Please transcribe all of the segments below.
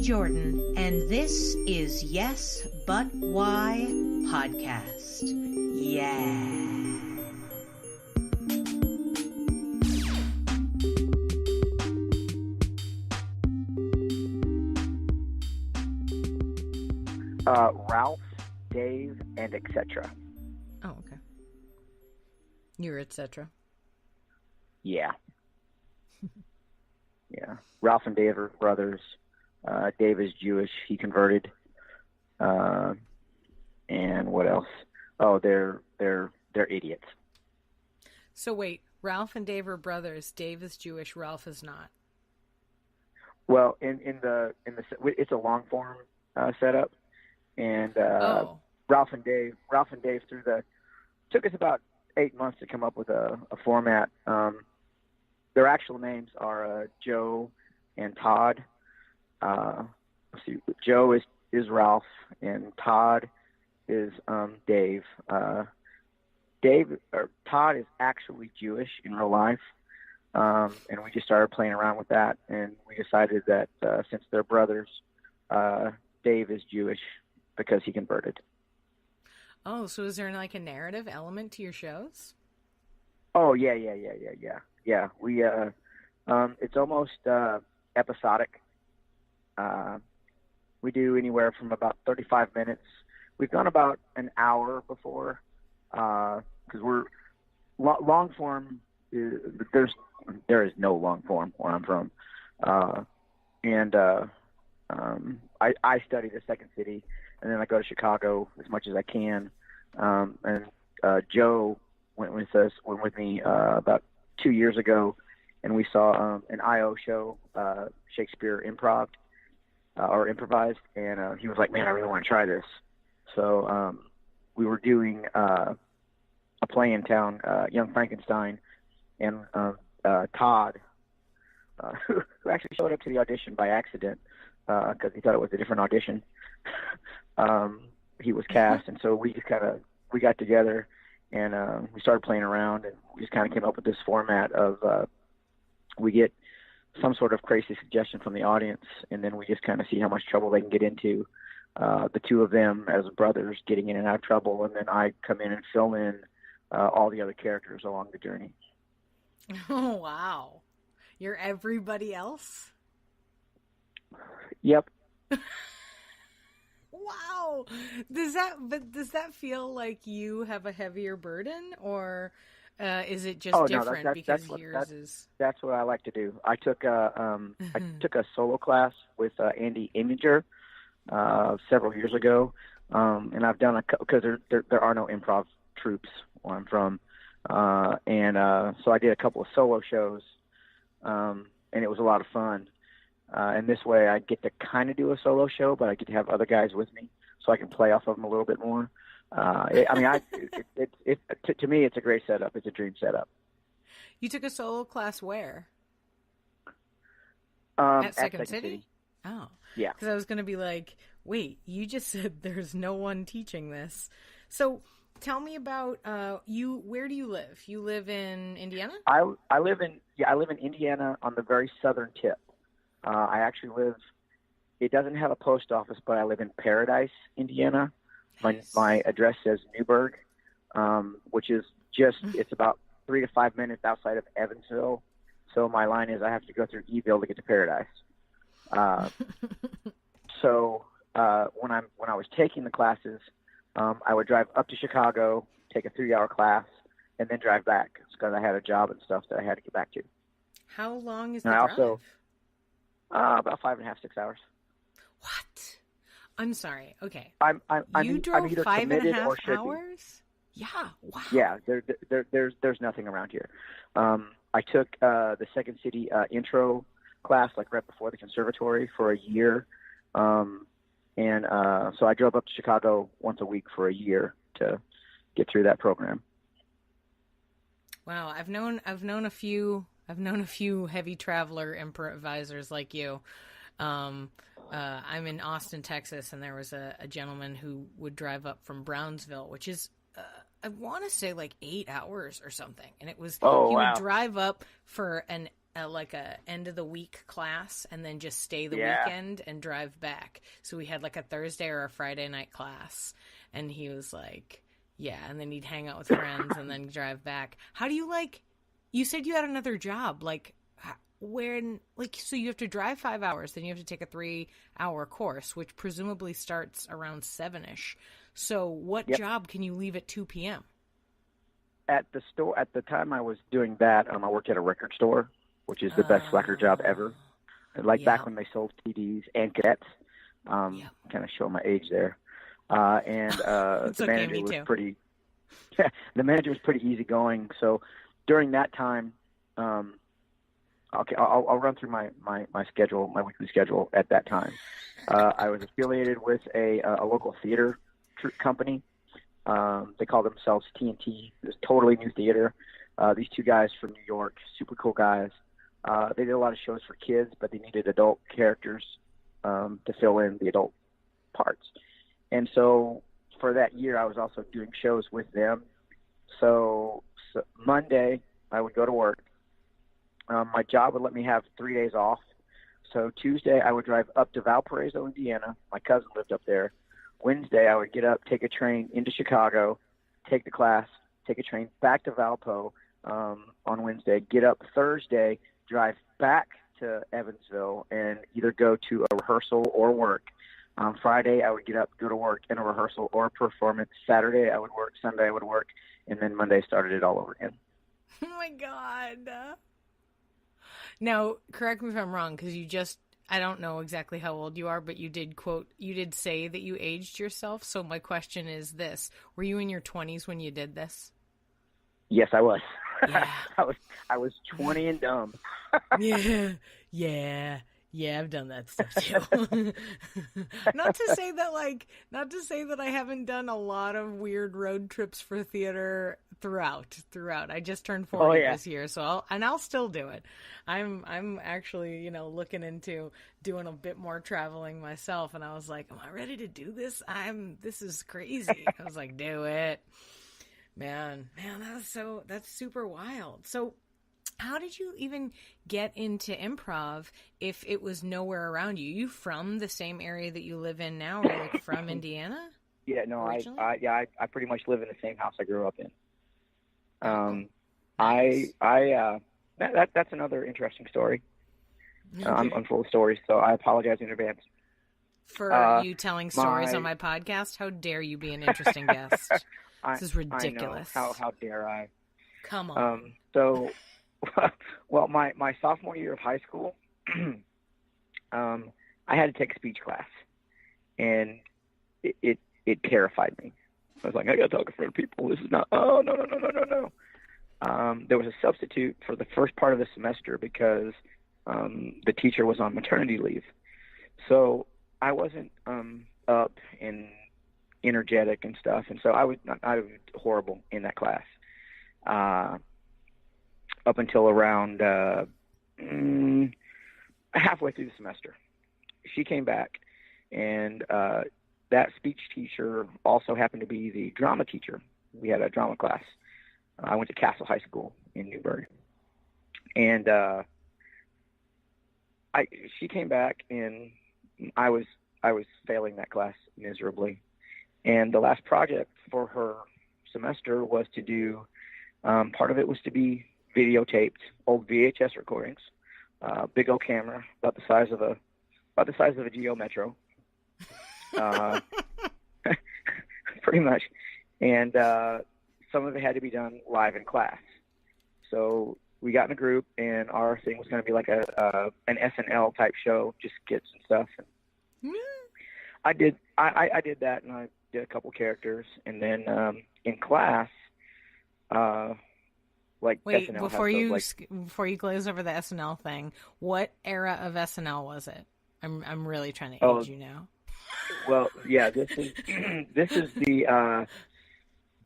Jordan, and this is Yes, But Why podcast. Yeah. Ralph, Dave, and etc. Oh, okay. You're etc. Yeah. Yeah. Ralph and Dave are brothers. Dave is Jewish. He converted. And what else? Oh, they're idiots. So wait, Ralph and Dave are brothers. Dave is Jewish. Ralph is not. Well, it's a long form setup, and Ralph and Dave took us about 8 months to come up with a format. Their actual names are Joe and Todd. Let's see, Joe is Ralph, and Todd is Dave. Todd is actually Jewish in real life, and we just started playing around with that, and we decided that since they're brothers, Dave is Jewish because he converted. Oh, so is there like a narrative element to your shows? Oh yeah. We it's almost episodic. We do anywhere from about 35 minutes. We've done about an hour before, because we're long form. There is no long form where I'm from, and I study the Second City, and then I go to Chicago as much as I can. And Joe went with me about 2 years ago, and we saw an IO show, Shakespeare improv or improvised, and he was like, "Man, I really want to try this." So we were doing a play in town, Young Frankenstein, and Todd, who actually showed up to the audition by accident because he thought it was a different audition. He was cast, and so we got together and we started playing around, and we just kind of came up with this format of we get some sort of crazy suggestion from the audience, and then we just kind of see how much trouble they can get into. The two of them as brothers getting in and out of trouble, and then I come in and fill in all the other characters along the journey. Oh, wow. You're everybody else? Yep. Wow. Does that feel like you have a heavier burden, or is it just different because yours is? That's what I like to do. I took a solo class with Andy Iminger several years ago, and I've done because there are no improv troupes where I'm from, and so I did a couple of solo shows, and it was a lot of fun. And this way I get to kind of do a solo show, but I get to have other guys with me so I can play off of them a little bit more. To me, it's a great setup. It's a dream setup. You took a solo class where? At Second City? Oh. Yeah. Because I was going to be like, wait, you just said there's no one teaching this. So tell me about you. Where do you live? You live in Indiana? I live in Indiana on the very southern tip. I actually live, it doesn't have a post office, but I live in Paradise, Indiana. Nice. My address says Newburgh, which is it's about 3 to 5 minutes outside of Evansville. So my line is I have to go through Eville to get to Paradise. So when I was taking the classes, I would drive up to Chicago, take a 3-hour class, and then drive back because I had a job and stuff that I had to get back to. How long is the drive? Also, about 5.5, 6 hours. What? I'm sorry. Okay. You drove either 5.5 hours? Be. Yeah. Wow. Yeah. There's nothing around here. I took the Second City intro class like right before the conservatory for a year, so I drove up to Chicago once a week for a year to get through that program. Wow. I've known a few heavy traveler improvisers like you. I'm in Austin, Texas, and there was a gentleman who would drive up from Brownsville, which is, I want to say like 8 hours or something. And it was, would drive up for like a end of the week class and then just stay the Yeah. weekend and drive back. So we had like a Thursday or a Friday night class, and he was like, yeah, and then he'd hang out with friends and then drive back. How do you you said you had another job, so you have to drive 5 hours, then you have to take a 3-hour course, which presumably starts around 7-ish. So what job can you leave at 2 p.m.? At the store, at the time I was doing that, I worked at a record store, which is the best slacker job ever. Back when they sold CDs and cassettes. Kind of showing my age there. The manager was pretty. Yeah, the manager was pretty easygoing. So during that time, I'll run through my schedule, my weekly schedule at that time. I was affiliated with a local theater troupe company. They call themselves TNT. It was totally new theater. These two guys from New York, super cool guys. They did a lot of shows for kids, but they needed adult characters to fill in the adult parts. And so for that year, I was also doing shows with them. So Monday, I would go to work. My job would let me have 3 days off. So Tuesday, I would drive up to Valparaiso, Indiana. My cousin lived up there. Wednesday, I would get up, take a train into Chicago, take the class, take a train back to Valpo on Wednesday, get up Thursday, drive back to Evansville, and either go to a rehearsal or work. Friday, I would get up, go to work in a rehearsal or a performance. Saturday, I would work. Sunday, I would work. And then Monday started it all over again. Oh, my God. Now, correct me if I'm wrong, because I don't know exactly how old you are, but you did say that you aged yourself. So my question is this: were you in your 20s when you did this? Yes, I was. Yeah. I was 20 and dumb. Yeah, I've done that stuff too. Not to say that I haven't done a lot of weird road trips for theater throughout. I just turned 40 this year, so I'll still do it. I'm actually, looking into doing a bit more traveling myself, and I was like, am I ready to do this? This is crazy. I was like, do it. Man, that's super wild. So how did you even get into improv if it was nowhere around you? You from the same area that you live in now, or from Indiana? Yeah, no, originally? I pretty much live in the same house I grew up in. Nice. That's another interesting story. I'm full of stories, so I apologize in advance. For you telling stories on my podcast? How dare you be an interesting guest? This is ridiculous. I know. How dare I? Come on. So, well, my sophomore year of high school, I had to take a speech class, and it terrified me. I was like, I got to talk in front of people. This is not. Oh no. There was a substitute for the first part of the semester because the teacher was on maternity leave, so I wasn't up and energetic and stuff, and so I was horrible in that class up until around halfway through the semester. She came back, and that speech teacher also happened to be the drama teacher. We had a drama class. I went to Castle High School in Newburgh, and she came back, and I was failing that class miserably. And the last project for her semester was to do, part of it was to be videotaped old VHS recordings, big old camera about the size of a Geo Metro, pretty much. And some of it had to be done live in class. So we got in a group, and our thing was going to be like an SNL type show, just skits and stuff. And I did that, and I did a couple characters, and then in class, wait, SNL before you glaze over the SNL thing, what era of SNL was it? I'm really trying to age you now. Well, yeah, this is the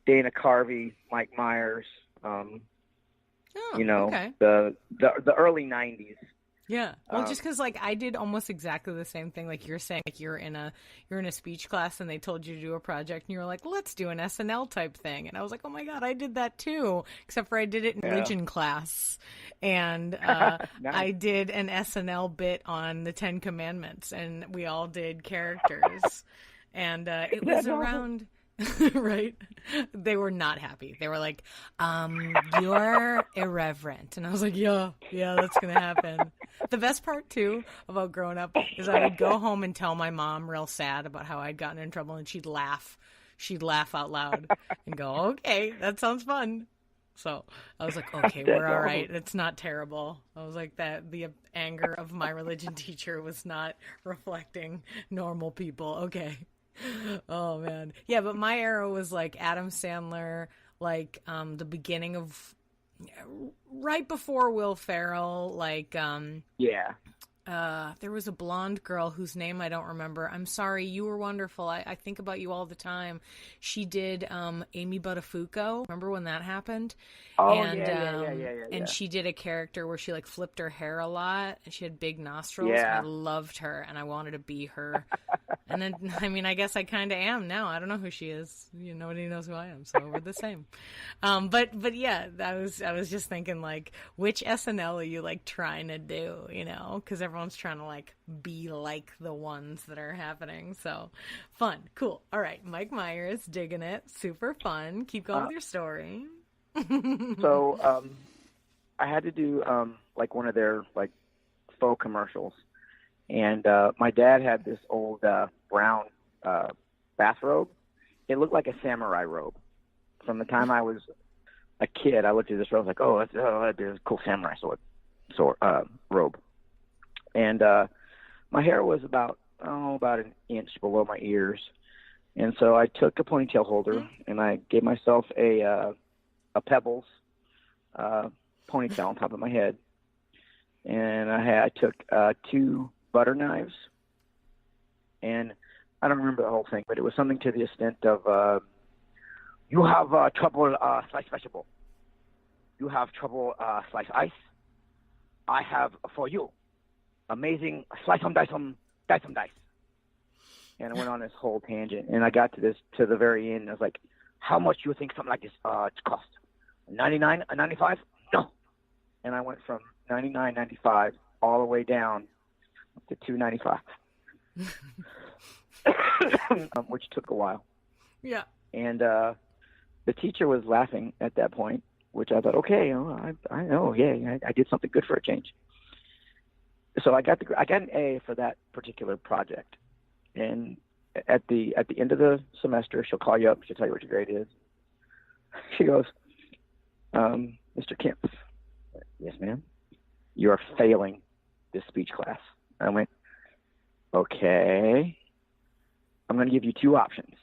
Dana Carvey, Mike Myers, okay. the early 90s. Yeah. Well, just because like I did almost exactly the same thing. Like you're saying, like you're in a speech class and they told you to do a project and you were like, let's do an SNL type thing. And I was like, oh my God, I did that too. Except for I did it in religion class. And Nice. I did an SNL bit on the 10 Commandments and we all did characters. And it was around... right? They were not happy. They were like, you're irreverent. And I was like, yeah, that's going to happen. The best part, too, about growing up is I would go home and tell my mom real sad about how I'd gotten in trouble, and she'd laugh. She'd laugh out loud and go, okay, that sounds fun. So I was like, okay, we're all right. It's not terrible. I was like, that the anger of my religion teacher was not reflecting normal people. Okay. Oh man. Yeah, but my era was like Adam Sandler, like the beginning of right before Will Ferrell, like there was a blonde girl whose name I don't remember. I'm sorry, you were wonderful. I think about you all the time. She did Amy Buttafuoco. Remember when that happened? Oh, and, yeah. And she did a character where she like flipped her hair a lot, and she had big nostrils. Yeah. And I loved her, and I wanted to be her. And then, I mean, I guess I kind of am now. I don't know who she is. Nobody knows who I am, so we're the same. But yeah, I was just thinking, like, which SNL are you, like, trying to do, Because everyone's trying to, like, be like the ones that are happening. So, fun. Cool. All right. Mike Myers, digging it. Super fun. Keep going with your story. So, I had to do, like, one of their, like, faux commercials. And my dad had this old brown bathrobe. It looked like a samurai robe. From the time I was a kid, I looked at this robe, like, that'd be a cool samurai robe. And my hair was about an inch below my ears. And so I took a ponytail holder and I gave myself a Pebbles ponytail on top of my head. And I took 2 butter knives, and I don't remember the whole thing, but it was something to the extent of, you have trouble slice vegetable. You have trouble slice ice. I have for you amazing slice them, dice them, dice them, dice. And I went on this whole tangent, and I got to the very end, and I was like, how much do you think something like this cost? $99, $95? No. And I went from $99.95 all the way down to $2.95, which took a while. Yeah. And the teacher was laughing at that point, which I thought, okay, I know, yeah, I did something good for a change. So I got an A for that particular project. And at the end of the semester, she'll call you up. She'll tell you what your grade is. She goes, Mr. Kempf, yes, ma'am, you are failing this speech class. I went, okay, I'm going to give you 2 options.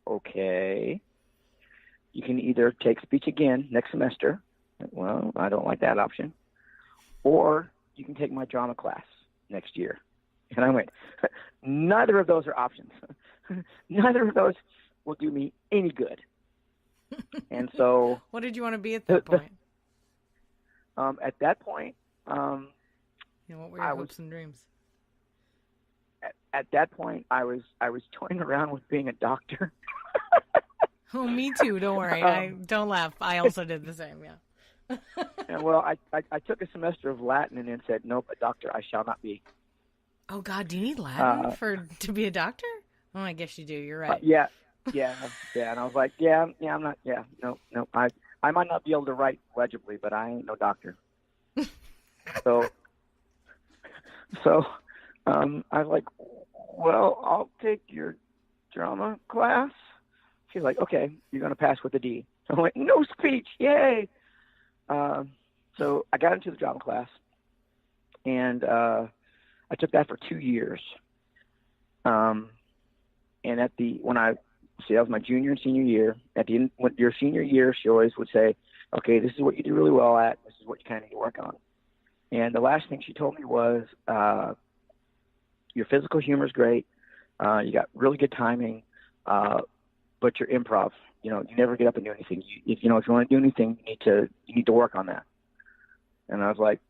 Okay, you can either take speech again next semester. Well, I don't like that option. Or you can take my drama class next year. And I went, neither of those are options. Neither of those will do me any good. And so... What did you want to be at that point? At that point... what were your hopes and dreams? At that point, I was toying around with being a doctor. Oh, me too. Don't worry. Don't laugh. I also did the same. Yeah. And, well, I took a semester of Latin and then said, nope, a doctor I shall not be. Oh God, do you need Latin to be a doctor? Oh, I guess you do. You're right. Yeah. And I was like, I'm not. Yeah, no. I might not be able to write legibly, but I ain't no doctor. So I was like, well, I'll take your drama class. She's like, okay, you're going to pass with a D. So I went, no speech, yay. So I got into the drama class, and I took that for 2 years. And that was my junior and senior year. At the end, when your senior year, she always would say, okay, this is what you do really well at. This is what you kind of need to work on. And the last thing she told me was, your physical humor is great. You got really good timing, but your improv, you never get up and do anything. If you want to do anything, you need to work on that. And I was like,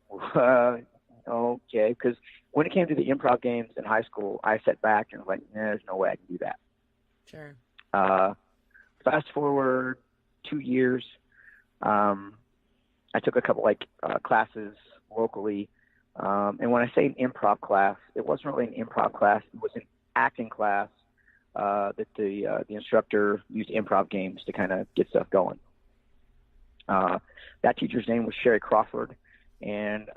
okay. Because when it came to the improv games in high school, I sat back and was like, there's no way I can do that. Sure. Fast forward 2 years, I took a couple classes locally. And when I say an improv class, it wasn't really an improv class. It was an acting class that the instructor used improv games to kind of get stuff going. That teacher's name was Sherry Crawford, and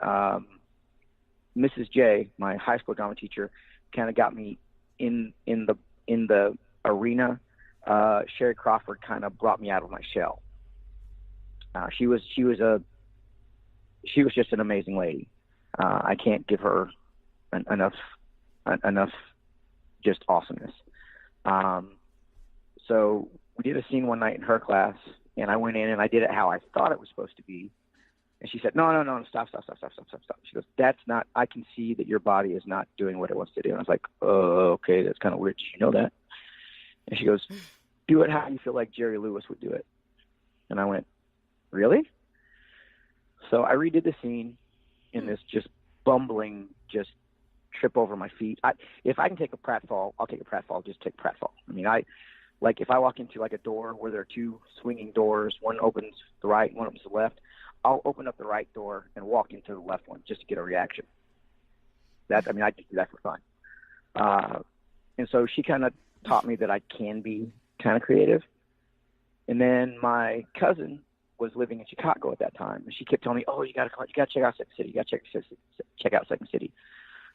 Mrs. J, my high school drama teacher, kind of got me in the arena. Sherry Crawford kind of brought me out of my shell. She was just an amazing lady. I can't give her enough just awesomeness. So we did a scene one night in her class, and I went in and I did it how I thought it was supposed to be. And she said, no, stop. She goes, that's not, I can see that your body is not doing what it wants to do. And I was like, oh, okay, that's kind of weird. Did you know that? And she goes, do it how you feel like Jerry Lewis would do it. And I went, really? So I redid the scene in this just bumbling, just trip over my feet. If I can take a pratfall, I'll take a pratfall. Just take pratfall. I mean, if I walk into like a door where there are two swinging doors, one opens the right, one opens the left, I'll open up the right door and walk into the left one just to get a reaction. I just do that for fun. And so she kind of taught me that I can be kind of creative. And then my cousin was living in Chicago at that time, and she kept telling me, "Oh, you got to check out Second City. You got to check out Second City."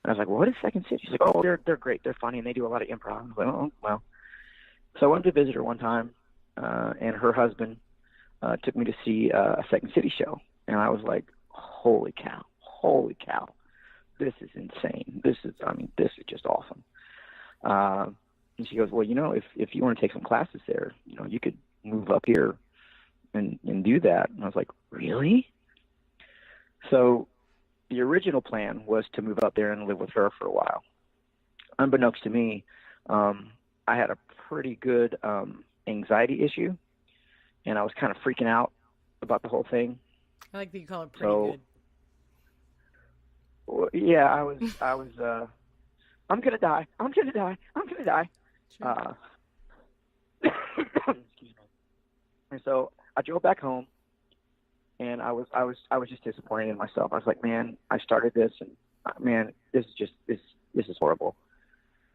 And I was like, "What is Second City?" She's like, "Oh, they're great. They're funny, and they do a lot of improv." I was like, "Oh, well." So I went to visit her one time, and her husband took me to see a Second City show, and I was like, "Holy cow! This is insane. This is just awesome." And she goes, "Well, if you want to take some classes there, you could move up here and do that." And I was like, "Really?" So the original plan was to move up there and live with her for a while. Unbeknownst to me, I had a pretty good anxiety issue, and I was kind of freaking out about the whole thing. I like that you call it pretty good. Well, yeah, I was I'm gonna die. Sure. Excuse me. And so I drove back home, and I was just disappointed in myself. I was like, man, I started this, and man, this is horrible.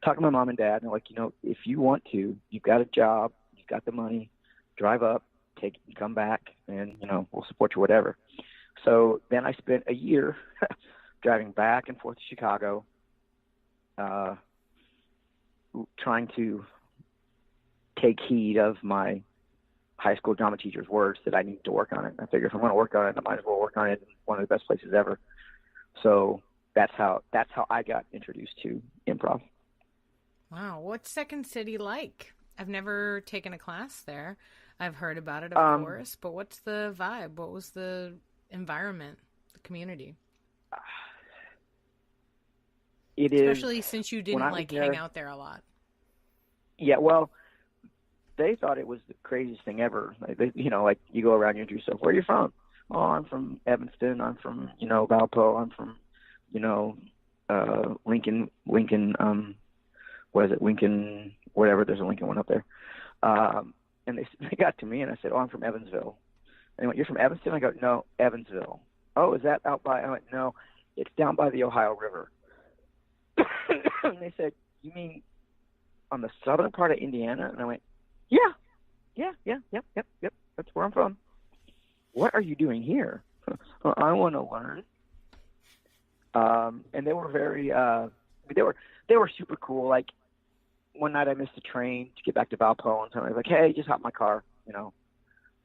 Talking to my mom and dad, and they're like, if you want to, you've got a job, you've got the money, drive up, take it and come back, and we'll support you, whatever. So then I spent a year driving back and forth to Chicago, trying to take heed of my high school drama teacher's words that I need to work on it. I figured if I'm going to work on it, I might as well work on it in one of the best places ever. So that's how I got introduced to improv. Wow. What's Second City like? I've never taken a class there. I've heard about it, of course, but what's the vibe? What was the environment, the community? It is, especially since you didn't hang out there a lot. Yeah, well, they thought it was the craziest thing ever. You go around, you introduce yourself. Where are you from? Oh, I'm from Evanston. I'm from, Valpo. I'm from, Lincoln, what is it? Lincoln, whatever. There's a Lincoln one up there. And they got to me, and I said, oh, I'm from Evansville. And they went, you're from Evanston? I go, no, Evansville. Oh, is that out by? I went, no, it's down by the Ohio River. And they said, you mean on the southern part of Indiana? And I went, yeah, yep. That's where I'm from. What are you doing here? I want to learn. And they were very, they were super cool. Like one night I missed the train to get back to Valpo, and somebody was like, hey, just hop in my car.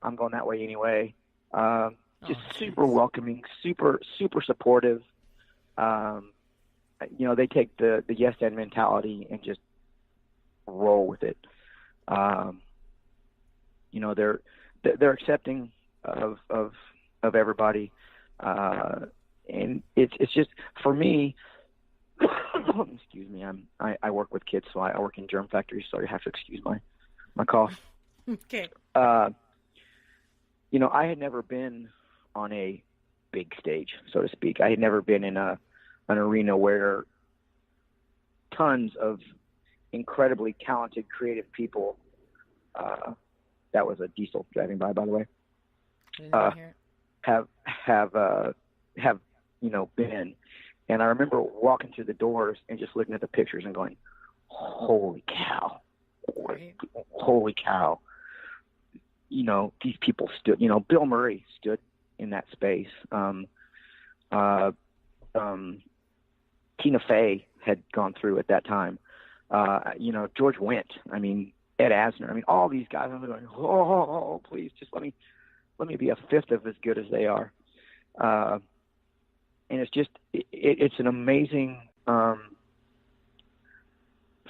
I'm going that way anyway. Just super welcoming, super supportive. They take the yes and mentality and just roll with it. They're accepting of everybody, and it's just for me. Excuse me, I work with kids, so I work in germ factories, so you have to excuse my cough. Okay. I had never been on a big stage, so to speak. I had never been in a an arena where tons of incredibly talented, creative people. That was a diesel driving by the way. Have been. And I remember walking through the doors and just looking at the pictures and going, "Holy cow! Right. Holy cow!" These people stood. Bill Murray stood in that space. Tina Fey had gone through at that time. George Wendt. Ed Asner. All these guys. I'm going, oh, please, just let me be a fifth of as good as they are. And it's just, it's an amazing, for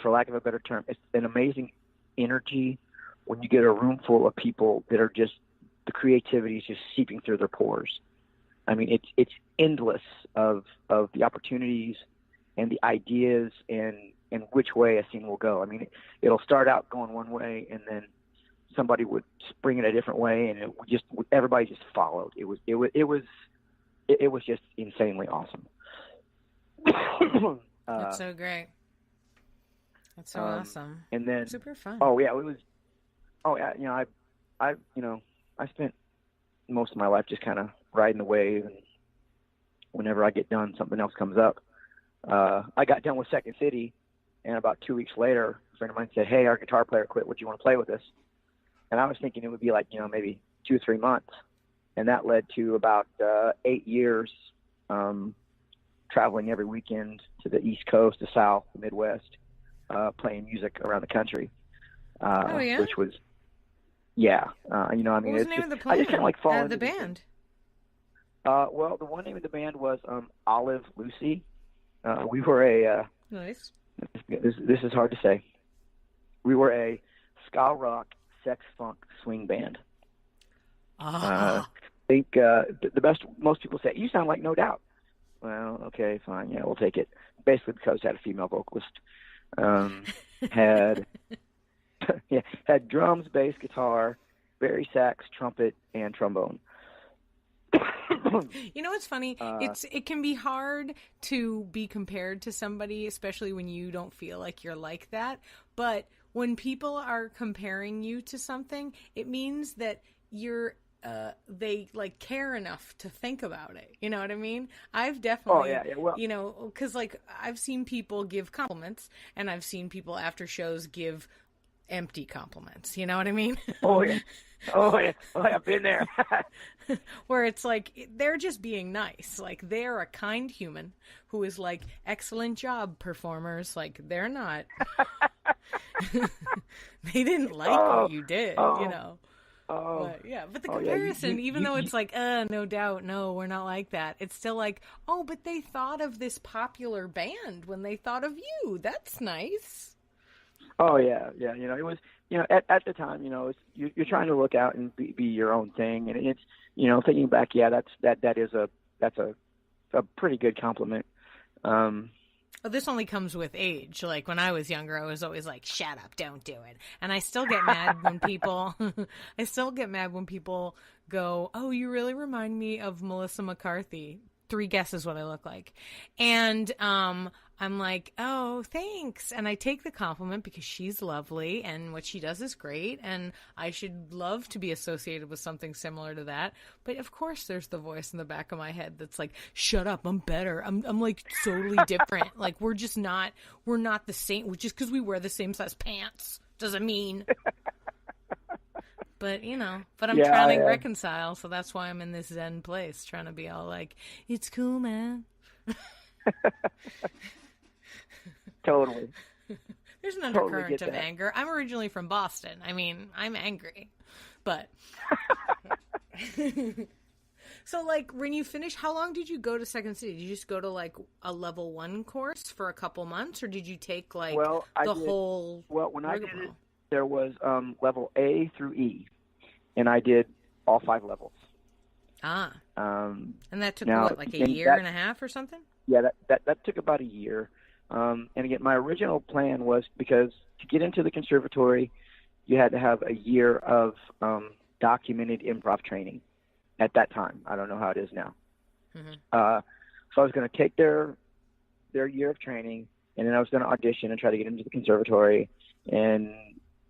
lack of a better term, it's an amazing energy when you get a room full of people that are just, the creativity is just seeping through their pores. It's endless of the opportunities and the ideas and which way a scene will go. It'll start out going one way, and then somebody would spring it a different way, and everybody just followed. It was just insanely awesome. That's so great. That's so awesome. And then super fun. Oh yeah, it was. Oh yeah, I spent most of my life just kind of riding the wave, and whenever I get done, something else comes up. I got done with Second City, and about 2 weeks later, a friend of mine said, "Hey, our guitar player quit. Would you want to play with us?" And I was thinking it would be like, maybe 2 or 3 months. And that led to about 8 years traveling every weekend to the East Coast, the South, the Midwest, playing music around the country. Which was, what was the name of the player? I just kind of like fall into the band. Well, the one name of the band was Olive Lucy. We were a nice. This is hard to say. We were a ska rock, sex funk swing band. I think the best, most people say, "You sound like No Doubt." Well, okay, fine, yeah, we'll take it. Basically, because it had a female vocalist, had drums, bass, guitar, bari sax, trumpet, and trombone. What's funny? It can be hard to be compared to somebody, especially when you don't feel like you're like that. But when people are comparing you to something, it means that you're they like care enough to think about it. You know what I mean? I've definitely, because I've seen people give compliments, and I've seen people after shows give empty compliments. You know what I mean? Oh yeah, I've been there. Where it's like they're just being nice. Like they're a kind human who is like, "Excellent job, performers." Like they're not. They didn't like what you did. But the comparison, even though it's like, No Doubt, no, we're not like that. It's still like, oh, but they thought of this popular band when they thought of you. That's nice. Oh yeah. It was, at the time, you're trying to look out and be your own thing, and it's, thinking back, that's a pretty good compliment. Well, this only comes with age. Like when I was younger, I was always like, "Shut up, don't do it." And I still get mad when people, go, "Oh, you really remind me of Melissa McCarthy. 3 guesses what I look like." And I'm like, "Oh, thanks." And I take the compliment because she's lovely and what she does is great. And I should love to be associated with something similar to that. But of course there's the voice in the back of my head that's like, "Shut up, I'm better. I'm like totally different." Like we're not the same. Just because we wear the same size pants doesn't mean. But, I'm trying to reconcile, so that's why I'm in this Zen place, trying to be all like, "It's cool, man." Totally. There's an undercurrent of anger. I'm originally from Boston. I'm angry. But. So, when you finish, how long did you go to Second City? Did you just go to, a level 1 course for a couple months, or did you take, whole... Well, when I did it, there was level A through E, and I did all 5 levels. And that took, a year and a half or something? Yeah, that took about a year. And again, my original plan was, because to get into the conservatory, you had to have a year of documented improv training at that time. I don't know how it is now. Mm-hmm. So I was going to take their their year of training, and then I was going to audition and try to get into the conservatory and,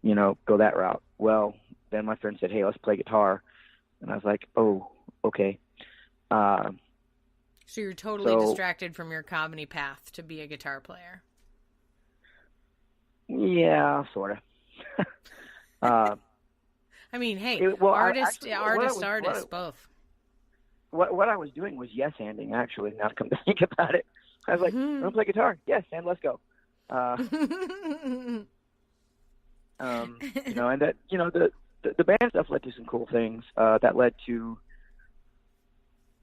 you know, go that route. Well, then my friend said, hey, let's play guitar. And I was like, oh, okay. So you're totally distracted from your comedy path to be a guitar player. Yeah, sort of. I mean, hey, artist, both. What I was doing was yes-handing, actually, now to come to think about it. I was like, I'm going to play guitar. Yes, and let's go. You know, and that, you know, the band stuff led to some cool things. That led to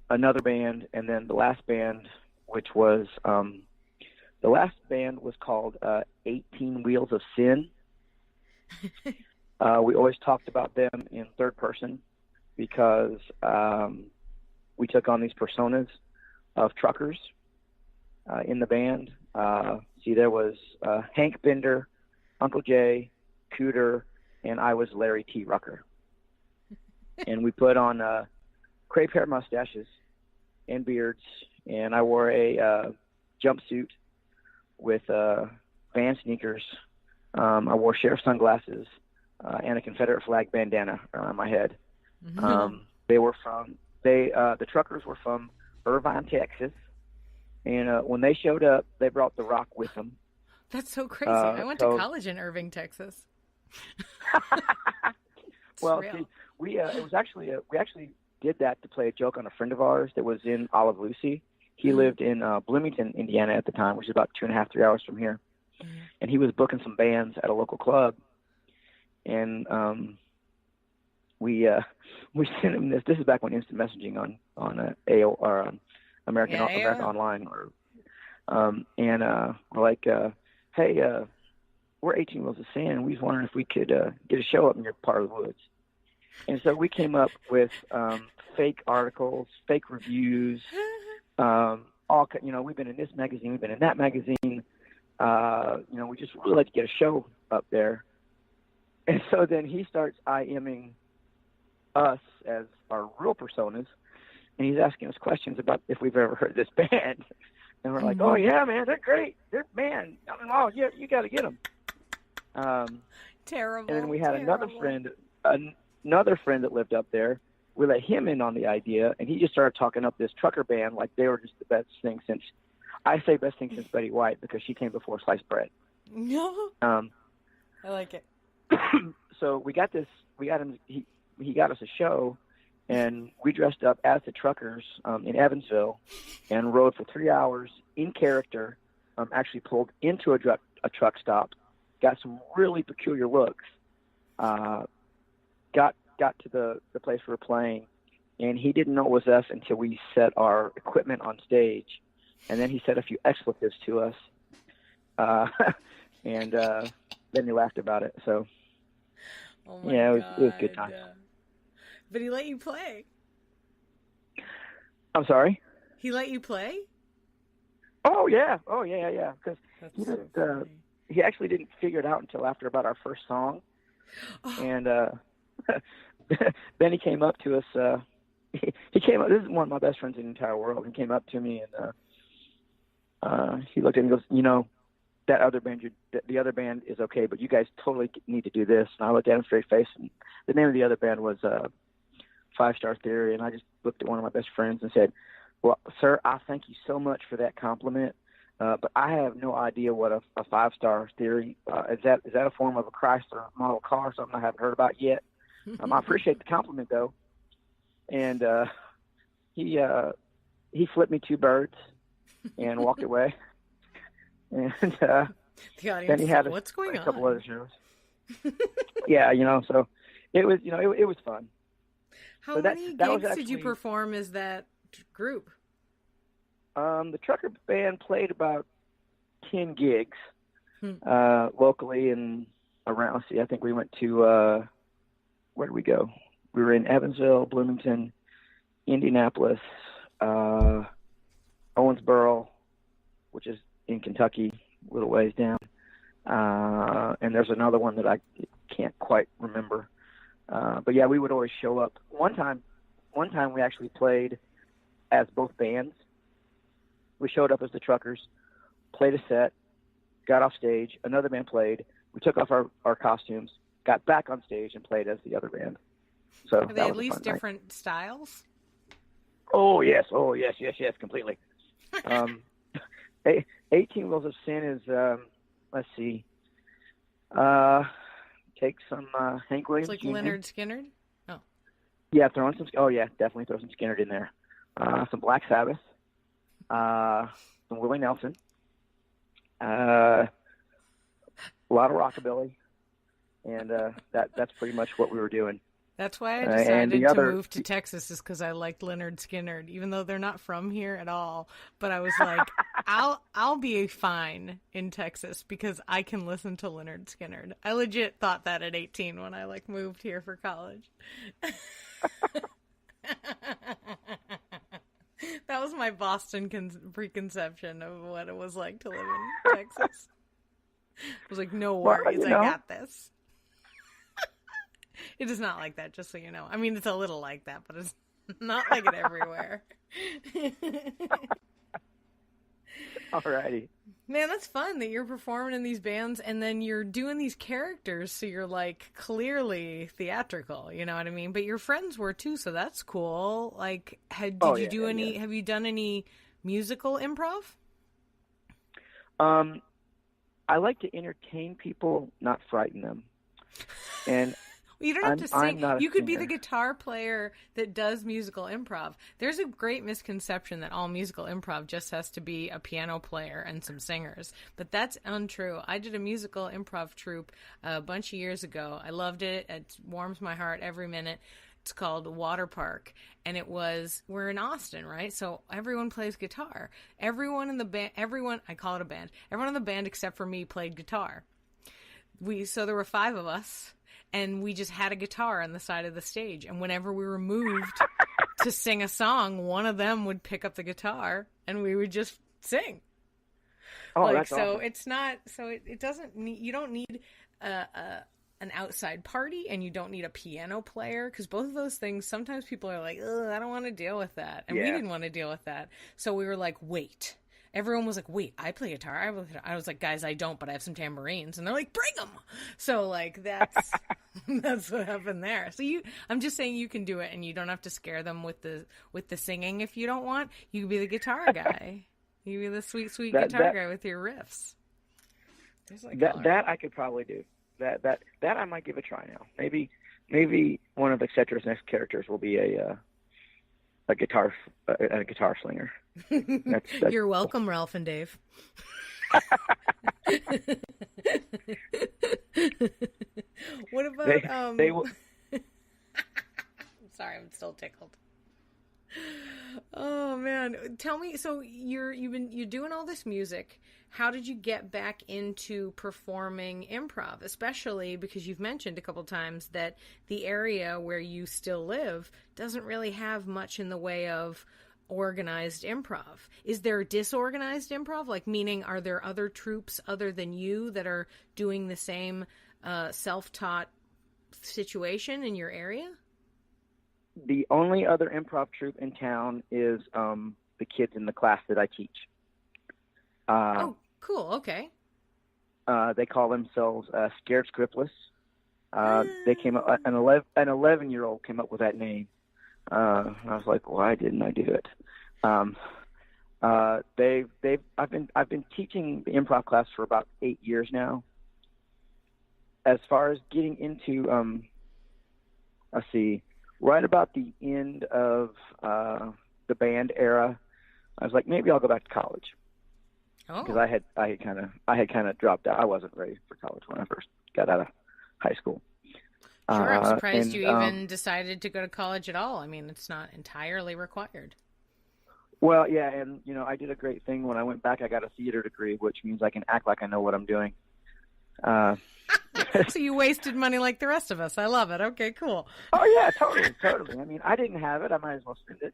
another band, and then the last band, which was, the last band was called 18 Wheels of Sin. We always talked about them in third person because we took on these personas of truckers in the band. There was Hank Bender, Uncle Jay, Cooter, and I was Larry T. Rucker. And we put on crepe hair mustaches and beards, and I wore a jumpsuit with Vans sneakers. I wore sheriff sunglasses and a Confederate flag bandana around my head. The truckers were from Irvine, Texas, and when they showed up, they brought the rock with them. That's so crazy. I went to college in Irving, Texas. Well, see, we actually did that to play a joke on a friend of ours that was in Olive Lucy. He lived in Bloomington, Indiana at the time, which is about 2.5, 3 hours from here. And he was booking some bands at a local club. And we sent him this. This is back when instant messaging on AO or American Online, we're like, hey, we're 18 Wheels of Sin, and we was wondering if we could get a show up in your part of the woods. And so we came up with fake articles, fake reviews. We've been in this magazine, we've been in that magazine. We just really like to get a show up there. And so then he starts IMing us as our real personas, and he's asking us questions about if we've ever heard this band. And we're like, oh, yeah, man, they're great. You got to get them. Terrible. And then we had another friend that lived up there. We let him in on the idea, and he just started talking up this trucker band like they were just the best thing since Betty White, because she came before sliced bread. No. I like it. So he got us a show, and we dressed up as the truckers in Evansville and rode for 3 hours in character, actually pulled into a truck stop, got some really peculiar looks, got to the place we were playing, and he didn't know it was us until we set our equipment on stage, and then he said a few expletives to us, and then he laughed about it. So, it was a good time. But he let you play. I'm sorry? He let you play? Oh, yeah. Because he actually didn't figure it out until after about our first song. Oh. And then he came up to us. He came up. This is one of my best friends in the entire world. He came up to me, and he looked at me and goes, that other band, the other band is okay, but you guys totally need to do this. And I looked at him straight face, and the name of the other band was Five Star Theory. And I just looked at one of my best friends and said, well, sir, I thank you so much for that compliment, but I have no idea what a Five Star Theory is. That a form of a Chrysler model car, something I haven't heard about yet? I appreciate the compliment, though. And he flipped me 2 birds and walked away. And the audience, then he had what's going a couple on? other shows. Yeah, so it was, it was fun. How many gigs did you perform as that group? The trucker band played about 10 gigs locally and around. I think we went to where did we go? We were in Evansville, Bloomington, Indianapolis, Owensboro, which is in Kentucky, a little ways down. And there's another one that I can't quite remember. But yeah, we would always show up. One time we actually played as both bands. We showed up as the truckers. played a set, got off stage, another band played, we took off our costumes, got back on stage and played as the other band. So Are they at least different styles? Oh yes, completely. 18 Wheels of Sin is, let's see, take some Hank Williams. It's like Jr. Leonard Skinner? Oh. Yeah, definitely throw some Skinner in there. Some Black Sabbath, some Willie Nelson, a lot of rockabilly, and that's pretty much what we were doing. That's why I decided to move to Texas, is because I liked Leonard Skinner, even though they're not from here at all. But I was like, I'll be fine in Texas because I can listen to Leonard Skinner. I legit thought that at 18 when I moved here for college. That was my Boston preconception of what it was like to live in Texas. I was like, no worries, I got this. It is not like that, just so you know. I mean, it's a little like that, but it's not like it everywhere. Alrighty. Man, that's fun that you're performing in these bands and then you're doing these characters, so you're clearly theatrical, you know what I mean? But your friends were too, so that's cool. Have you done any musical improv? I like to entertain people, not frighten them. And you don't have to sing. You could be the guitar player that does musical improv. There's a great misconception that all musical improv just has to be a piano player and some singers. But that's untrue. I did a musical improv troupe a bunch of years ago. I loved it. It warms my heart every minute. It's called Water Park. And we're in Austin, right? So everyone plays guitar. Everyone in the band, I call it a band. Everyone in the band except for me played guitar. So there were 5 of us. And we just had a guitar on the side of the stage. And whenever we were moved to sing a song, one of them would pick up the guitar and we would just sing. Oh, that's so awesome. It's not, so it doesn't need, you don't need an outside party and you don't need a piano player, because both of those things, sometimes people are like, ugh, I don't want to deal with that. And we didn't want to deal with that. So we were like, wait. Everyone was like, wait, I play guitar. I was like, guys, I don't, but I have some tambourines. And they're like, bring them. So that's what happened there. So I'm just saying you can do it and you don't have to scare them with the singing if you don't want. You can be the guitar guy. You can be the sweet, sweet guitar guy with your riffs. That I could probably do. That I might give a try now. Maybe one of Etcetra's next characters will be a guitar slinger. That's You're welcome, Ralph and Dave. What about they will... Sorry, I'm still tickled. Oh man, tell me. So you're doing all this music. How did you get back into performing improv? Especially because you've mentioned a couple times that the area where you still live doesn't really have much in the way of organized improv. Is there disorganized improv? Meaning, are there other troupes other than you that are doing the same self-taught situation in your area? The only other improv troupe in town is the kids in the class that I teach. Oh, cool. Okay. They call themselves Scared Scriptless. They came up, an 11-year-old came up with that name. I was like, why didn't I do it? I've been teaching the improv class for about 8 years now. As far as getting into, let's see, right about the end of the band era, I was like, maybe I'll go back to college. Because I had kind of dropped out. I wasn't ready for college when I first got out of high school. Sure, I'm surprised you even decided to go to college at all. I mean, it's not entirely required. Well, yeah, and I did a great thing when I went back. I got a theater degree, which means I can act like I know what I'm doing. So you wasted money like the rest of us. I love it. Okay, cool. Oh yeah, totally. I mean, I didn't have it. I might as well spend it.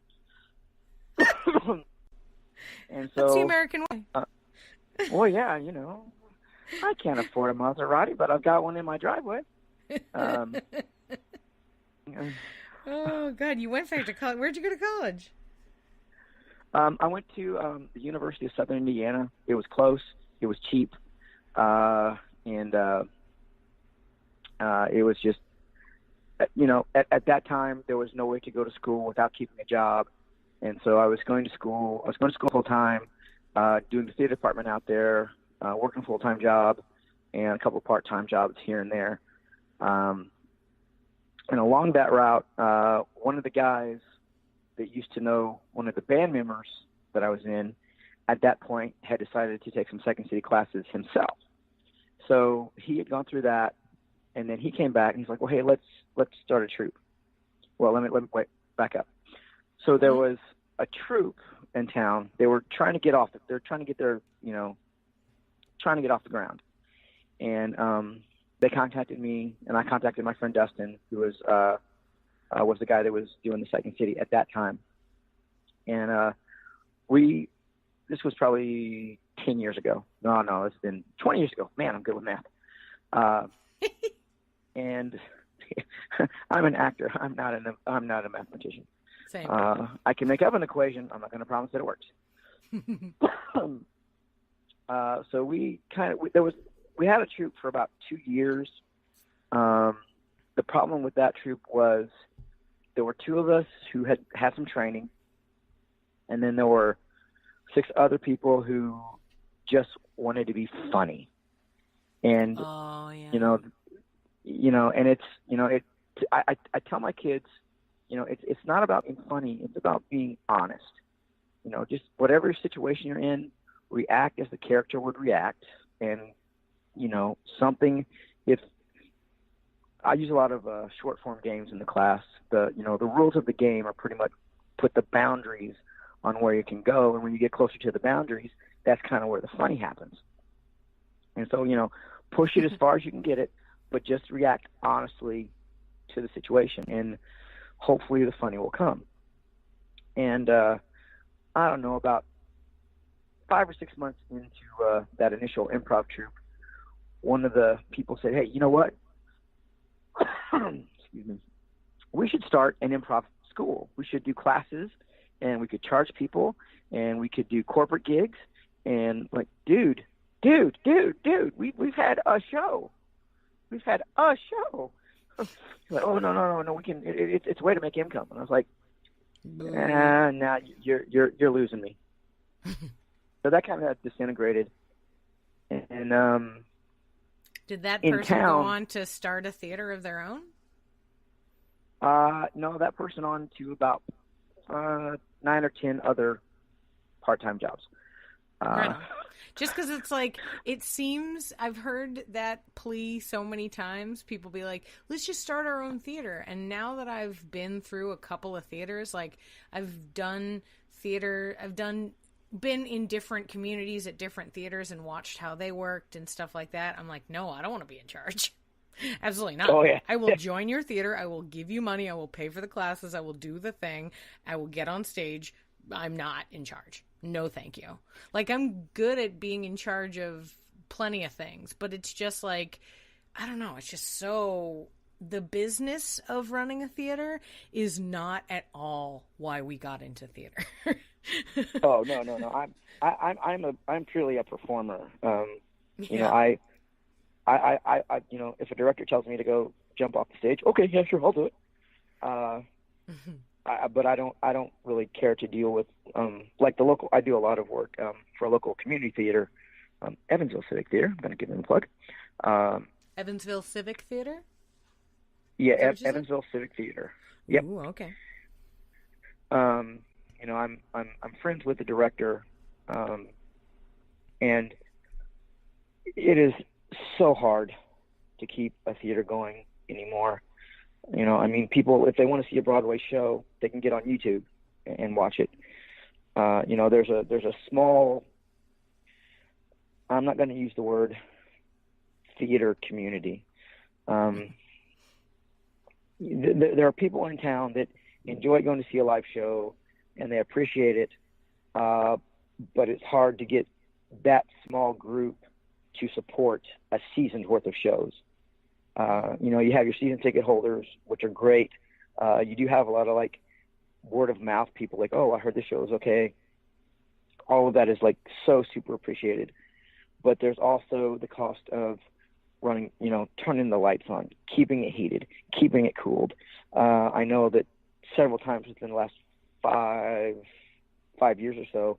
And so that's the American way. Well, yeah, I can't afford a Maserati, but I've got one in my driveway. Oh God, you went back to college. Where'd you go to college? I went to the University of Southern Indiana. It was close. It was cheap. And it was just, at that time, there was no way to go to school without keeping a job. And so I was going to school. I was going to school full time, doing the theater department out there, working a full-time job, and a couple of part-time jobs here and there. And along that route, one of the guys that used to know one of the band members that I was in at that point had decided to take some Second City classes himself. So he had gone through that, and then he came back and he's like, well, hey, let's start a troupe. Well, let me wait, back up. So there was a troupe in town. They were trying to get off. They're trying to get their, trying to get off the ground. And they contacted me, and I contacted my friend Dustin, who was the guy that was doing the Second City at that time. And this was probably 10 years ago. No, it's been 20 years ago. Man, I'm good with math. And I'm an actor. I'm not a mathematician. Same. I can make up an equation. I'm not going to promise that it works. So we had a troupe for about 2 years. The problem with that troupe was there were 2 of us who had some training, and then there were 6 other people who just wanted to be funny. And and it's I tell my kids, it's not about being funny, it's about being honest. Just whatever situation you're in, react as the character would react. And something, if I use a lot of short form games in the class, the rules of the game are pretty much put the boundaries on where you can go, and when you get closer to the boundaries, that's kind of where the funny happens. And so, push it as far as you can get it, but just react honestly to the situation, and hopefully the funny will come. And I don't know, about 5 or 6 months into that initial improv troupe, one of the people said, hey, you know what? Excuse me. We should start an improv school. We should do classes, and we could charge people, and we could do corporate gigs. And like, dude, we've had a show. We've had a show. Like, oh no, we can. It's a way to make income. And I was like, nah, you're losing me. So that kind of disintegrated. And did that person go on to start a theater of their own? No, that person on to about 9 or 10 other part-time jobs. Right on. Just because it's like, it seems, I've heard that plea so many times. People be like, let's just start our own theater. And now that I've been through a couple of theaters, like I've done theater, been in different communities at different theaters and watched how they worked and stuff like that. I'm like, no, I don't want to be in charge. Absolutely not. Oh, yeah. I will join your theater. I will give you money. I will pay for the classes. I will do the thing. I will get on stage. I'm not in charge. No, thank you. Like, I'm good at being in charge of plenty of things, but it's just like, I don't know. It's just so, the business of running a theater is not at all why we got into theater. Oh, no. I'm purely a performer. Yeah. If a director tells me to go jump off the stage, okay, yeah, sure, I'll do it. But I don't really care to deal with like the local. I do a lot of work for a local community theater, Evansville Civic Theater. I'm going to give them a plug. Evansville Civic Theater. Yeah, Evansville Civic Theater. Yep. Ooh, okay. I'm friends with the director, and it is so hard to keep a theater going anymore. People, if they want to see a Broadway show, they can get on YouTube and watch it. There's a small, I'm not going to use the word theater community. There are people in town that enjoy going to see a live show and they appreciate it. But it's hard to get that small group to support a season's worth of shows. You have your season ticket holders, which are great. You do have a lot of like word of mouth people like, oh, I heard this show was okay. all of that is like so super appreciated. But there's also the cost of running, turning the lights on, keeping it heated, keeping it cooled. I know that several times within the last five years or so,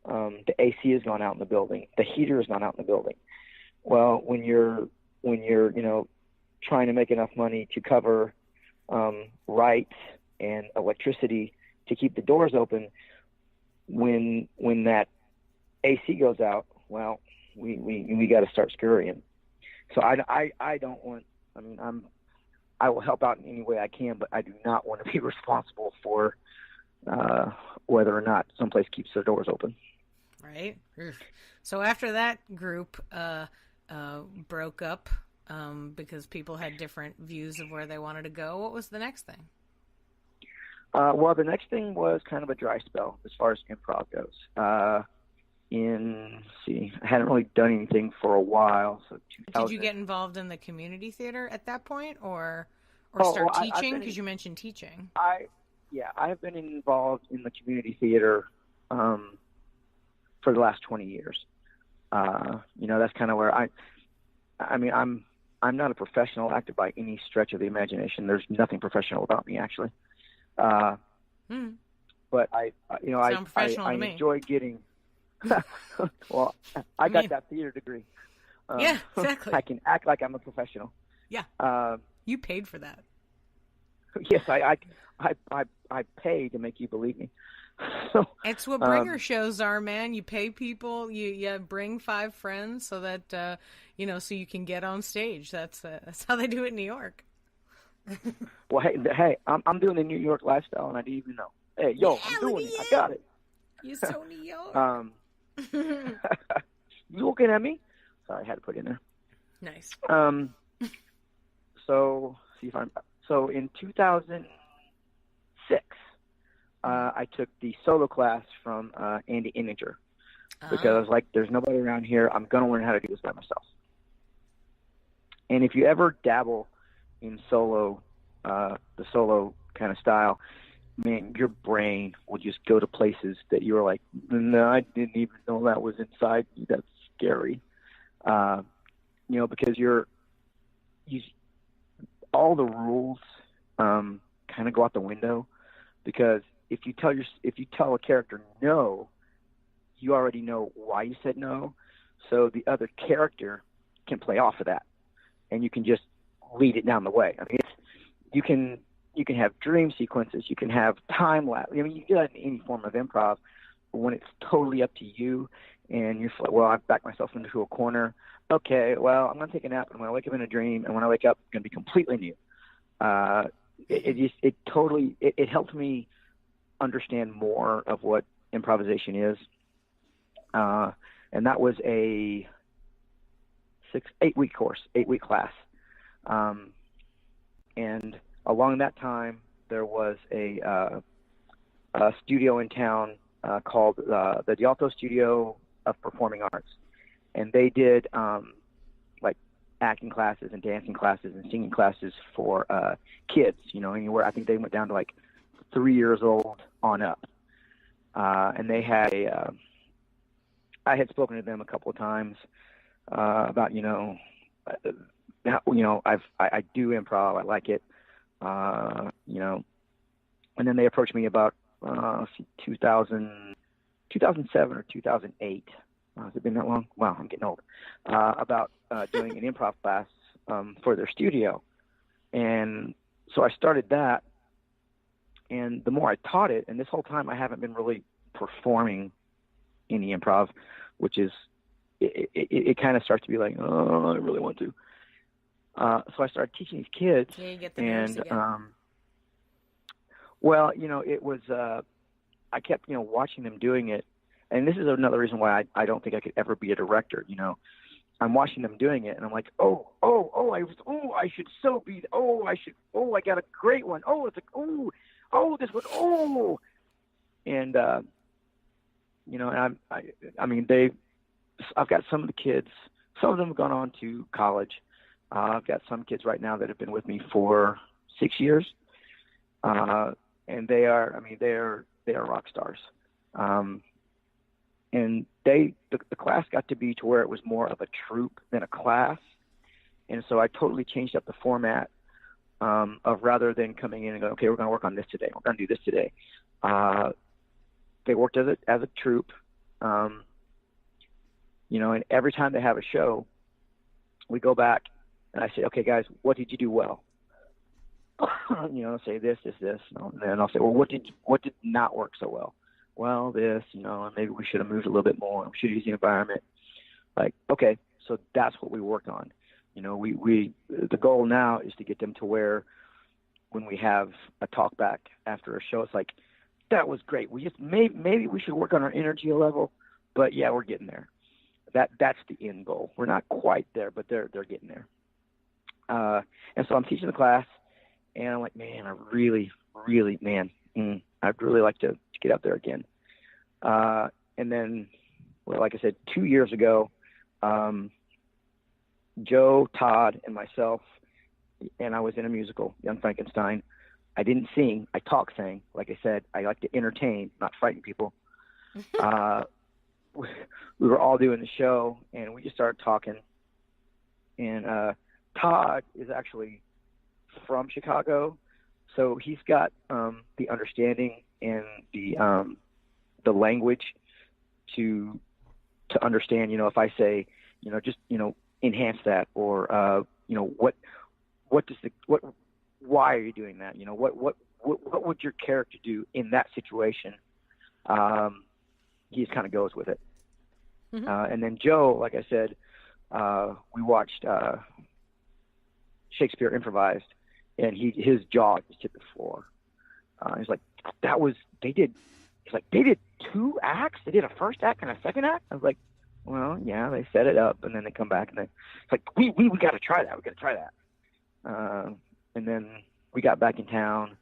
the AC has gone out in the building, the heater has gone out in the building. Well, when you're trying to make enough money to cover rights and electricity to keep the doors open, when that AC goes out, well, we got to start scurrying. So I don't want. I mean, I will help out in any way I can, but I do not want to be responsible for whether or not someplace keeps their doors open. Right. So after that group broke up because people had different views of where they wanted to go, what was the next thing? Well, the next thing was kind of a dry spell as far as improv goes. I hadn't really done anything for a while. So did you get involved in the community theater at that point, or start teaching? Because you mentioned teaching. I have been involved in the community theater for the last 20 years. That's kind of where I'm not a professional actor by any stretch of the imagination. There's nothing professional about me, actually. But I enjoy getting. Well, I got that theater degree. Yeah, exactly. I can act like I'm a professional. Yeah. You paid for that. Yes, I pay to make you believe me. So, it's what bringer shows are, man. You pay people. You bring 5 friends so that so you can get on stage. That's how they do it in New York. Well, hey, I'm doing the New York lifestyle, and I didn't even know. Hey, yo, yeah, I'm doing it. I got it. You're so New York. You looking at me? Sorry, I had to put it in there. Nice. So in 2006, I took the solo class from Andy Inninger because I was like, there's nobody around here. I'm going to learn how to do this by myself. And if you ever dabble in solo, the solo kind of style, man, your brain will just go to places that you're like, no, I didn't even know that was inside me. That's scary. Because all the rules kind of go out the window, because if you tell a character no, you already know why you said no, so the other character can play off of that, and you can just lead it down the way. I mean, you can have dream sequences, you can have time lapse. I mean, you can do that in any form of improv, but when it's totally up to you, and you're like, well, I've backed myself into a corner. Okay, well, I'm going to take a nap, and I'm going to wake up in a dream, and when I wake up, it's going to be completely new. It helped me understand more of what improvisation is. And that was a 8-week course, 8-week class. And along that time, there was a studio in town called the Rialto Studio of Performing Arts. And they did like acting classes and dancing classes and singing classes for kids, anywhere. I think they went down to like 3 years old on up. And they had I had spoken to them a couple of times about, I do improv, I like it, and then they approached me about 2007 or 2008. Has it been that long? Wow, I'm getting old. About doing an improv class for their studio. And so I started that. And the more I taught it, and this whole time I haven't been really performing any improv, which is, it kind of starts to be like, oh, I really want to. So I started teaching these kids. Yeah, you get the nerves again. It was, I kept, watching them doing it. And this is another reason why I don't think I could ever be a director. I'm watching them doing it, and I'm like, I should so be, I got a great one. This one, and I've got some of the kids. Some of them have gone on to college. I've got some kids right now that have been with me for 6 years, and they are rock stars. and the class got to be to where it was more of a troupe than a class. And so I totally changed up the format of rather than coming in and going, okay, we're going to work on this today. We're going to do this today. They worked as a troupe, and every time they have a show, we go back and I say, okay, guys, what did you do well? Say this. And then I'll say, well, what did not work so well? Well, this, and maybe we should have moved a little bit more. We should use the environment. Like, okay, so that's what we worked on. The goal now is to get them to where when we have a talk back after a show, it's like, that was great. We just maybe we should work on our energy level, but yeah, we're getting there. That's the end goal. We're not quite there, but they're getting there. And so I'm teaching the class, and I'm like, man, I really, really, I'd really like to get up there again. And then, well, like I said, 2 years ago, Joe, Todd, and myself, and I was in a musical, Young Frankenstein. I didn't sing. I sang. Like I said, I like to entertain, not frighten people. We were all doing the show, and we just started talking. And Todd is actually from Chicago, so he's got the understanding and the language to understand. If I say, just enhance that, or why are you doing that? What would your character do in that situation? He just kind of goes with it. Mm-hmm. And then Joe, like I said, we watched Shakespeare improvised, and his jaw just hit the floor. He's like, they did 2 acts. They did a first act and a second act. I was like, well, yeah, they set it up, and then they come back, and it's like, we got to try that. We got to try that. And then we got back in town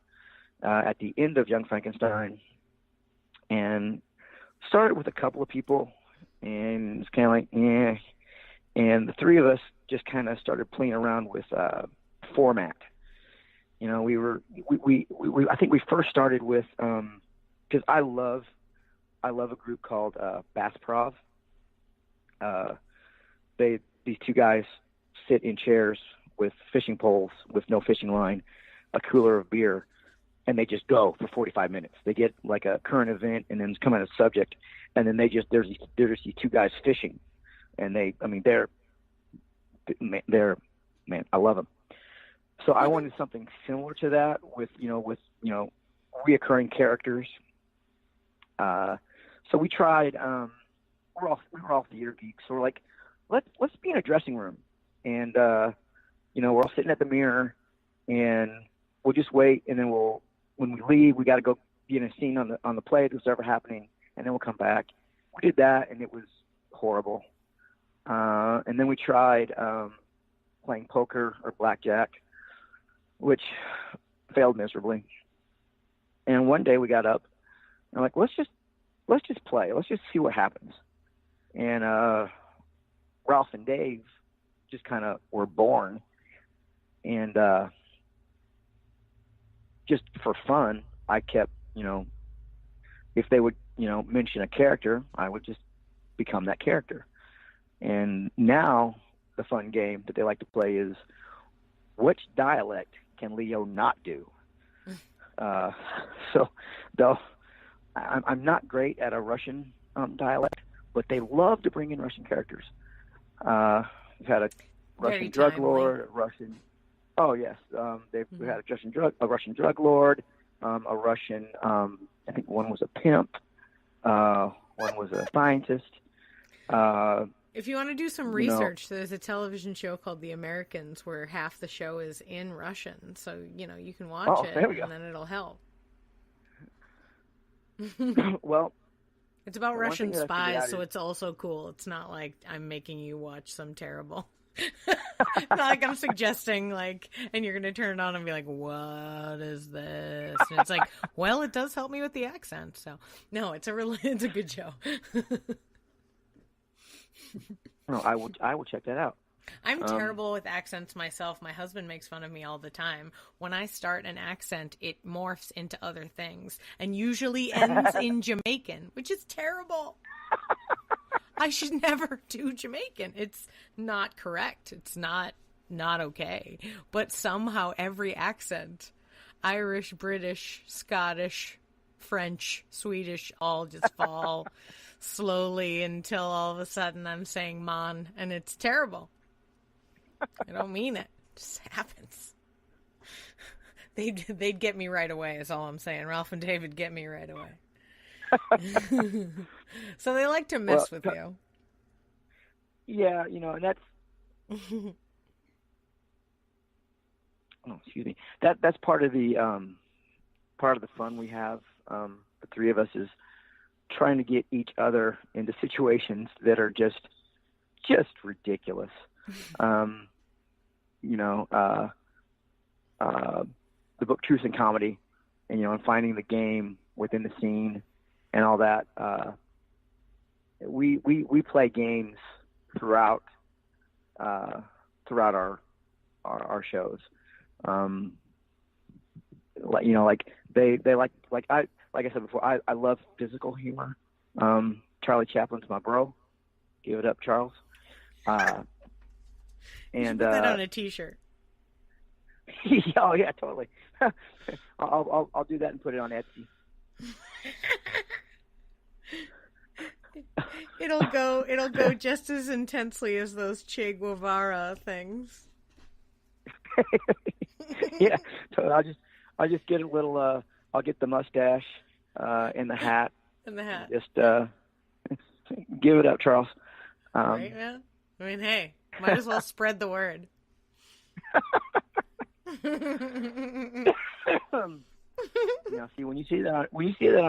at the end of Young Frankenstein, and started with a couple of people, and it's kind of like, yeah. And the three of us just kind of started playing around with format. I think we first started with because I love a group called Bass Prov. These two guys sit in chairs with fishing poles with no fishing line, a cooler of beer, and they just go for 45 minutes. They get like a current event and then come on a subject, and then there's just these two guys fishing, and they're man, I love them. So I wanted something similar to that with reoccurring characters. So we tried. We were all theater geeks, so we're like, let's be in a dressing room, and we're all sitting at the mirror, and we'll just wait, and then when we leave, we got to go be in a scene on the play that's ever happening, and then we'll come back. We did that, and it was horrible. And then we tried playing poker or blackjack, which failed miserably. And one day we got up, and like, let's just play. Let's just see what happens. And Ralph and Dave just kind of were born, and just for fun, I kept, if they would, mention a character, I would just become that character. And now the fun game that they like to play is, which dialect can Leo not do? So I'm not great at a Russian dialect, but they love to bring in Russian characters. We've had a Russian drug lord, a Russian. Oh yes, we had a Russian drug lord, a Russian. I think one was a pimp, one was a scientist. If you want to do some research, there's a television show called The Americans where half the show is in Russian, so you can watch it, and then it'll help. Well, it's about Russian spies, so it's also cool. It's not like I'm making you watch some terrible. Not like I'm suggesting, and you're going to turn it on and be like, what is this? And it's like, well, it does help me with the accent. So, no, it's a good show. No, I will check that out. I'm terrible with accents myself. My husband makes fun of me all the time. When I start an accent, it morphs into other things and usually ends in Jamaican, which is terrible. I should never do Jamaican. It's not correct. It's not okay. But somehow every accent, Irish, British, Scottish, French, Swedish, all just fall slowly until all of a sudden I'm saying man, and it's terrible. I don't mean it. It just happens. They'd get me right away is all I'm saying. Ralph and David get me right away. So they like to mess with you. Yeah, and that's oh, excuse me. That's part of the fun we have. The three of us is trying to get each other into situations that are just ridiculous. The book Truth and Comedy, and finding the game within the scene and all that. We play games throughout our shows. Like I said before, I love physical humor. Charlie Chaplin's my bro. Give it up, Charles. And put that on a T-shirt. Oh yeah, totally. I'll do that and put it on Etsy. It'll go just as intensely as those Che Guevara things. Yeah, so I'll just get a little. I'll get the mustache and the hat. And the hat. Just give it up, Charles. Right, man. I mean, hey, might as well spread the word. See, when you see that on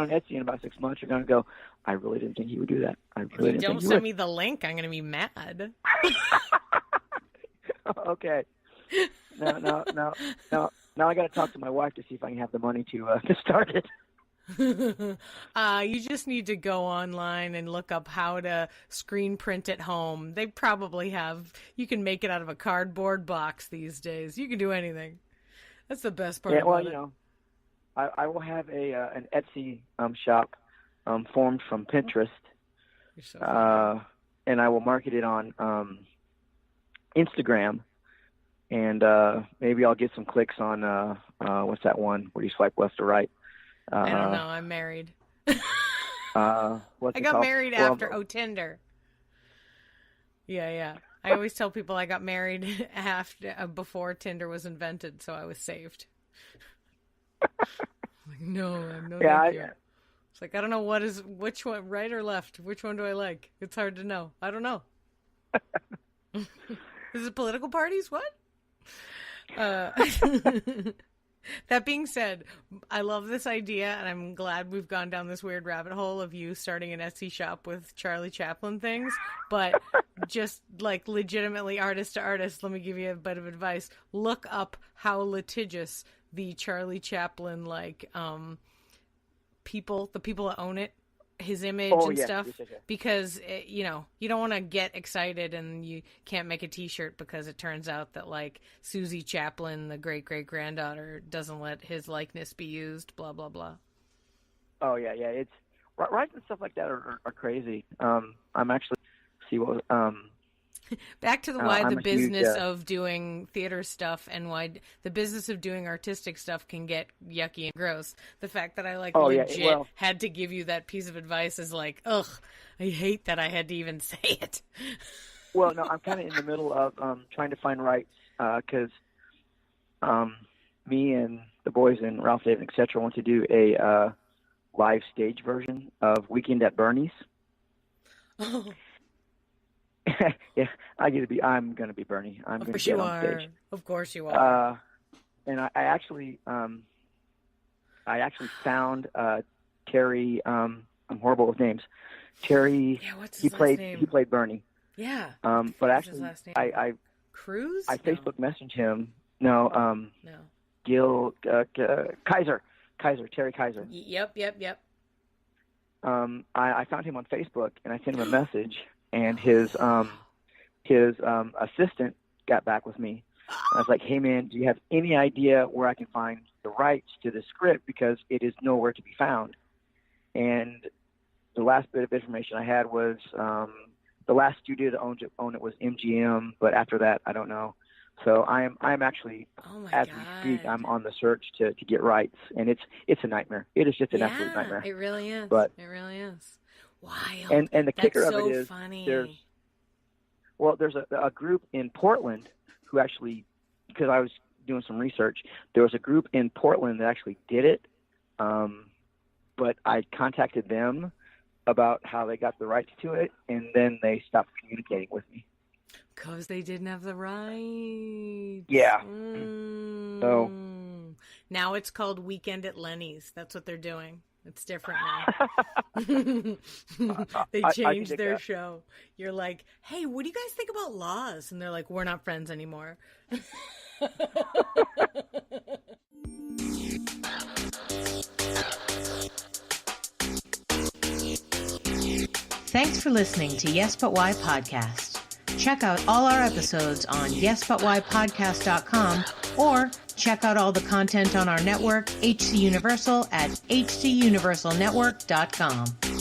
Etsy in about 6 months, you're gonna go, I really didn't think he would do that. If you don't send me the link, I'm gonna be mad. Okay. No. Now I gotta talk to my wife to see if I can have the money to start it. You just need to go online and look up how to screen print at home. They probably have. You can make it out of a cardboard box these days. You can do anything. That's the best part. I will have an Etsy shop formed from Pinterest, and I will market it on Instagram, and maybe I'll get some clicks on what's that one where you swipe left or right. I don't know. I'm married. I got married after Tinder. Yeah. I always tell people I got married before Tinder was invented, so I was saved. Like, no, I'm no thank you. It's like I don't know which one, right or left. Which one do I like? It's hard to know. I don't know. Is it political parties? What? That being said, I love this idea, and I'm glad we've gone down this weird rabbit hole of you starting an Etsy shop with Charlie Chaplin things. But just like legitimately artist to artist, let me give you a bit of advice. Look up how litigious the Charlie Chaplin the people that own it, his image stuff, because you don't want to get excited and you can't make a T-shirt because it turns out that like Susie Chaplin, the great-great-granddaughter, doesn't let his likeness be used, blah blah blah. Oh yeah, it's rights and stuff like that are crazy. I'm actually back to why the business of doing theater stuff and why the business of doing artistic stuff can get yucky and gross. The fact that I had to give you that piece of advice is like, ugh, I hate that I had to even say it. Well, no, I'm kind of in the middle of trying to find rights because me and the boys and Ralph, David, etc. want to do a live stage version of Weekend at Bernie's. Oh. Yeah, I'm going to be Bernie. I'm going to get on stage. Of course you are. And I actually found Terry. I'm horrible with names. Terry. Yeah, what's his last name? He played Bernie. Yeah. But actually, I Cruz. I Facebook messaged him. No. No. Gil Kaiser. Terry Kaiser. Yep. I found him on Facebook and I sent him a message. And his assistant got back with me. I was like, hey, man, do you have any idea where I can find the rights to the script? Because it is nowhere to be found. And the last bit of information I had was the last studio to own it was MGM, but after that, I don't know. So I'm actually, as we speak, I'm on the search to get rights, and it's a nightmare. It is just an absolute nightmare. It really is. But it really is. Wild. And the kicker of it is funny. there's a group in Portland who actually, because I was doing some research, there was a group in Portland that actually did it, but I contacted them about how they got the rights to it, and then they stopped communicating with me. Because they didn't have the rights. Yeah. So now it's called Weekend at Lenny's. That's what they're doing. It's different now. They changed their show. You're like, hey, what do you guys think about laws? And they're like, we're not friends anymore. Thanks for listening to Yes But Why Podcast. Check out all our episodes on yesbutwhypodcast.com or check out all the content on our network, HC Universal, at hcuniversalnetwork.com.